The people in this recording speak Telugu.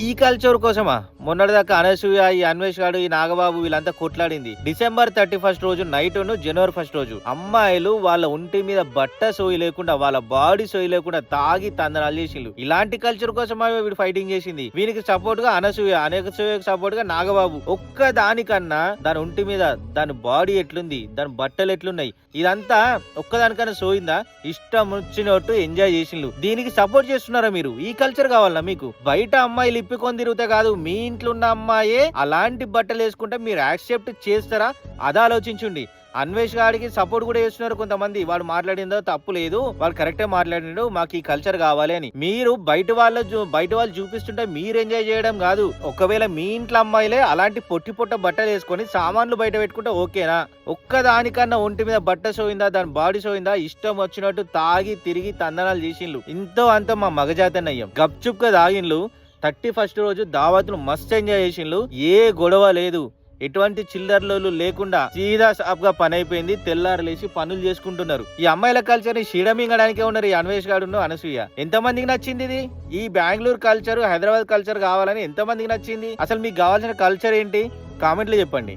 ఈ కల్చర్ కోసమా మొన్నటిదాకా అనసూయ, ఈ అన్వేష్ గాడు, ఈ నాగబాబు వీళ్ళంతా కొట్లాడింది డిసెంబర్ 31 రోజు నైట్ జనవరి 1 రోజు. అమ్మాయిలు వాళ్ళ ఒంటి మీద బట్ట సోయి లేకుండా, వాళ్ళ బాడీ సోయి లేకుండా తాగి తందనాలు చేసిండు. ఇలాంటి కల్చర్ కోసం వీడు ఫైటింగ్ చేసింది. వీనికి సపోర్ట్ గా అనసూయకు సపోర్ట్ గా నాగబాబు. ఒక్క దానికన్నా దాని ఒంటి మీద దాని బాడీ ఎట్లుంది, దాని బట్టలు ఎట్లున్నాయి, ఇదంతా ఒక్కదానికన్నా సోయిందా? ఇష్టం వచ్చినట్టు ఎంజాయ్ చేసిండు. దీనికి సపోర్ట్ చేస్తున్నారా మీరు? ఈ కల్చర్ కావాలా మీకు? బయట అమ్మాయిలు ఇప్పుకొని తిరిగితే కాదు, మీ ఇంట్లో ఉన్న అమ్మాయే అలాంటి బట్టలు వేసుకుంటే మీరు యాక్సెప్ట్ చేస్తారా? అది ఆలోచించండి. అన్వేష్ గాడికి సపోర్ట్ కూడా చేస్తున్నారు కొంతమంది. వాడు మాట్లాడిందో తప్పు లేదు, వాడు కరెక్టే మాట్లాడినాడు, మాకు ఈ కల్చర్ కావాలి అని. మీరు బయట వాళ్ళు చూపిస్తుంటే మీరు ఎంజాయ్ చేయడం కాదు. ఒకవేళ మీ ఇంట్లో అమ్మాయిలే అలాంటి పొట్ట బట్టలు వేసుకొని సామాన్లు బయట పెట్టుకుంటే ఓకేనా? ఒక్కదానికన్నా ఒంటి మీద బట్ట సోయిందా, దాని బాడీ సోయిందా? ఇష్టం వచ్చినట్టు తాగి తిరిగి తందనాలు చేసిండ్లు. ఇంతో అంత మా మగజాతన్ అయ్యాం. గప్చుప్ గా తాగిండ్లు. 31 రోజు దావత్లు మస్తు ఎంజాయ్ చేసిండ్లు. ఏ గొడవ లేదు, ఎటువంటి చిల్లర్లు లేకుండా సీదా సాఫ్ గా పని అయిపోయింది. తెల్లారు లేచి పనులు చేసుకుంటున్నారు. ఈ అమ్మాయిల కల్చర్ ని షీడమింగడానికే ఉన్నారు ఈ అన్వేష్ గాడును అనసూయ. ఎంతమందికి నచ్చింది ఇది? ఈ బెంగళూరు కల్చర్, హైదరాబాద్ కల్చర్ కావాలని ఎంతమందికి నచ్చింది? అసలు మీకు కావాల్సిన కల్చర్ ఏంటి? కామెంట్లు చెప్పండి.